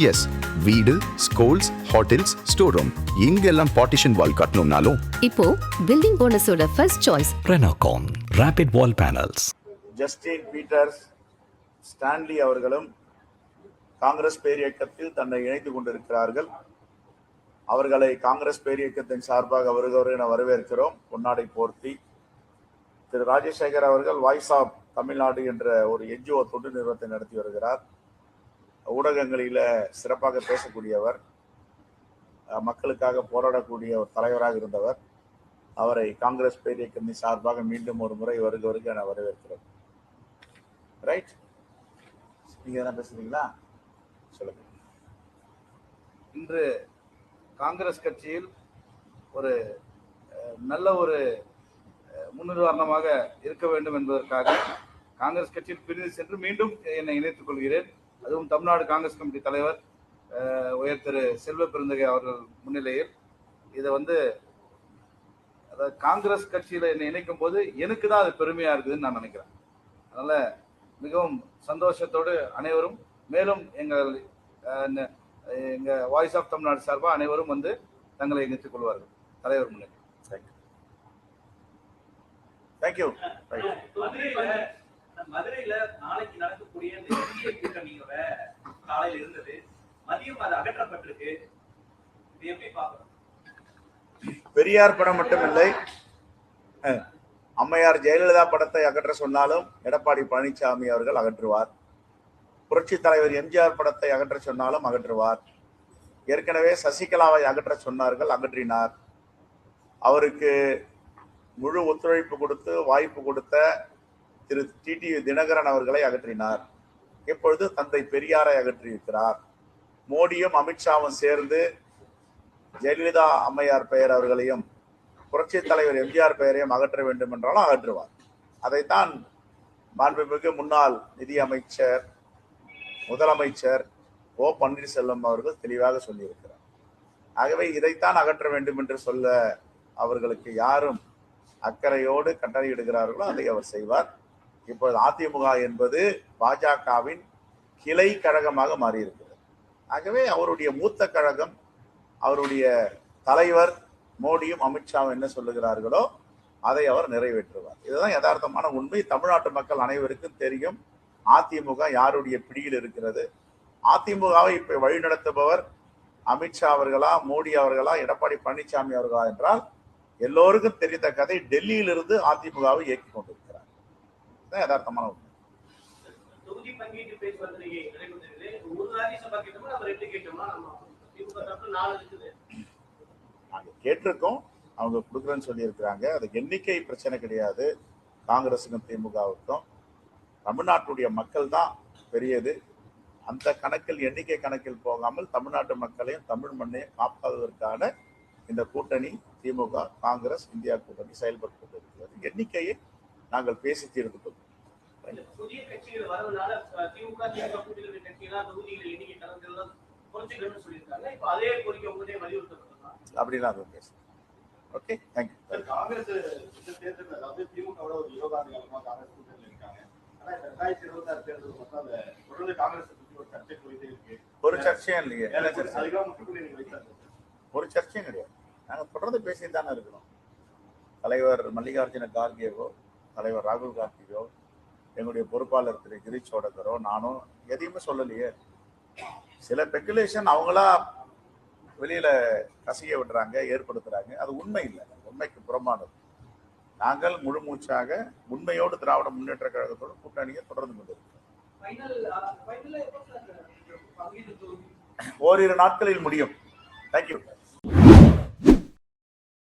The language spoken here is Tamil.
எஸ், வீடு, ஸ்கூல்ஸ், ஹோட்டல்ஸ், ஸ்டோர் ரூம் இங்கெல்லாம் பார்ட்டிஷன் வால் கட்டணும்னாலும் இப்போ பில்டிங் போனஸோட first choice Renocon Rapid Wall Panels. Justin Peters Stanley அவர்களும் காங்கிரஸ் பேரியக்கத்தில் தன்னை இணைத்துக் கொண்டிருக்கிறார்கள். அவர்களை காங்கிரஸ் பேரியக்கத்தின் சார்பாக வருகிறவரை என வரவேற்கிறோம். பொன்னாடை போர்த்தி திரு ராஜசேகர் அவர்கள் வாய்ஸ் ஆஃப் தமிழ்நாடு என்ற ஒரு என்ஜிஓ தொண்டு நிறுவனத்தை நடத்தி வருகிறார். ஊடகங்களில சிறப்பாக பேசக்கூடியவர், மக்களுக்காக போராடக்கூடிய ஒரு தலைவராக இருந்தவர். அவரை காங்கிரஸ் பேரியக்கத்தின் சார்பாக மீண்டும் ஒரு முறை வருக என வரவேற்கிறோம். ரைட், நீங்க என்ன பேசுறீங்களா? சொல்லுங்க. இன்று காங்கிரஸ் கட்சியில் ஒரு நல்ல ஒரு முன்னுதாரணமாக இருக்க வேண்டும் என்பதற்காக காங்கிரஸ் கட்சியில் பிரிந்து சென்று மீண்டும் என்னை இணைத்துக் கொள்கிறேன். அதுவும் தமிழ்நாடு காங்கிரஸ் கமிட்டி தலைவர் உயர் திரு செல்வ பெருந்தகை அவர்கள் முன்னிலையில் இதை அதாவது காங்கிரஸ் கட்சியில என்னை இணைக்கும் போது எனக்கு தான் அது பெருமையா இருக்குதுன்னு நான் நினைக்கிறேன். அதனால மிகவும் சந்தோஷத்தோடு அனைவரும் மேலும் எங்க வாய்ஸ் ஆஃப் தமிழ்நாடு சார்பாக அனைவரும் தங்களை இணைத்துக் கொள்வார்கள் தலைவர் முன்னிலை. தேங்க்யூ. மதுரையில நாளைக்கு நடக்கக்கூடிய கூட்டணியோட காலையில் இருந்தது, மதியம் அது அகற்றப்பட்டிருக்கு. எப்படி பார்க்கணும்? பெரியார் படம் மட்டுமில்லை, அம்மையார் ஜெயலலிதா படத்தை அகற்ற சொன்னாலும் எடப்பாடி பழனிசாமி அவர்கள் அகற்றுவார். புரட்சி தலைவர் எம்ஜிஆர் படத்தை அகற்ற சொன்னாலும் அகற்றுவார். ஏற்கனவே சசிகலாவை அகற்ற சொன்னார்கள், அகற்றினார். அவருக்கு முழு ஒத்துழைப்பு கொடுத்து வாய்ப்பு கொடுத்த திரு டிடி தினகரன் அவர்களை அகற்றினார். இப்பொழுது தந்தை பெரியாரை அகற்றியிருக்கிறார். மோடியும் அமித்ஷாவும் சேர்ந்து ஜெயலலிதா அம்மையார் பெயர் அவர்களையும் புரட்சி தலைவர் எம்ஜிஆர் பெயரையும் அகற்ற வேண்டும் என்றாலும் அகற்றுவார். அதைத்தான் மாண்புமிகு முன்னாள் நிதி அமைச்சர் முதலமைச்சர் ஓ பன்னீர்செல்வம் அவர்கள் தெளிவாக சொல்லியிருக்கிறார். ஆகவே இதைத்தான் அகற்ற வேண்டும் என்று சொல்ல அவர்களுக்கு யாரும் அக்கறையோடு கட்டளையிடுகிறார்களோ அதை அவர் செய்வார். இப்போது அதிமுக என்பது பாஜகவின் கிளை கழகமாக மாறியிருக்கிறது. ஆகவே அவருடைய மூத்த கழகம், அவருடைய தலைவர் மோடியும் அமித்ஷாவும் என்ன சொல்லுகிறார்களோ அதை அவர் நிறைவேற்றுவார். இதுதான் யதார்த்தமான உண்மை. தமிழ்நாட்டு மக்கள் அனைவருக்கும் தெரியும் அதிமுக யாருடைய பிடியில் இருக்கிறது. அதிமுகவை இப்ப வழிநடத்துபவர் அமித்ஷா அவர்களா, மோடி அவர்களா, எடப்பாடி பழனிசாமி அவர்களா என்றால் எல்லோருக்கும் தெரிந்த கதை. டெல்லியிலிருந்து அதிமுகவை இயக்கி கொண்டிருக்கிறார். இதுதான் யதார்த்தமான உண்மை. நாங்க கேட்டிருக்கோம், அவங்க கொடுக்குறேன்னு சொல்லி இருக்கிறாங்க. அது எண்ணிக்கை பிரச்சனை கிடையாது. காங்கிரஸுக்கும் திமுகவுக்கும் தமிழ்நாட்டுடைய மக்கள் தான் பெரியது. அந்த கணக்கில் எண்ணிக்கை கணக்கில் போகாமல் தமிழ்நாட்டு மக்களையும் தமிழ் மண்ணையும் காப்பாற்றுவதற்கான இந்த கூட்டணி திமுக காங்கிரஸ் இந்தியா கூட்டணி செயல்பட்டு கொண்டிருக்கிறது. எண்ணிக்கையை நாங்கள் பேசி தீர்த்து கொள்வோம். அப்படின்னா அது பேச. Okay, thank you. ஒரு சர்ச்சையும் இல்லையே, ஒரு சர்ச்சையும் கிடையாது. நாங்கள் தொடர்ந்து பேசிட்டு தானே இருக்கிறோம். தலைவர் மல்லிகார்ஜுன கார்கேவோ, தலைவர் ராகுல் காந்தியோ, எங்களுடைய பொறுப்பாளர் திரு கிரீஷ் சோடகரோ, நானும் எதையுமே சொல்லலையே. சில ஸ்பெகுலேஷன் அவங்களா வெளியில கசிய விடுறாங்க, ஏற்படுத்துறாங்க. அது உண்மை இல்லை, உண்மைக்கு புறம்பானது. நாங்கள் முழு மூச்சாக உண்மையோடு திராவிட முன்னேற்ற கழகத்தோடு கூட்டணியை தொடர்ந்து கொண்டிருக்கிறோம். ஓரிரு நாட்களில் முடியும். தேங்க்யூ.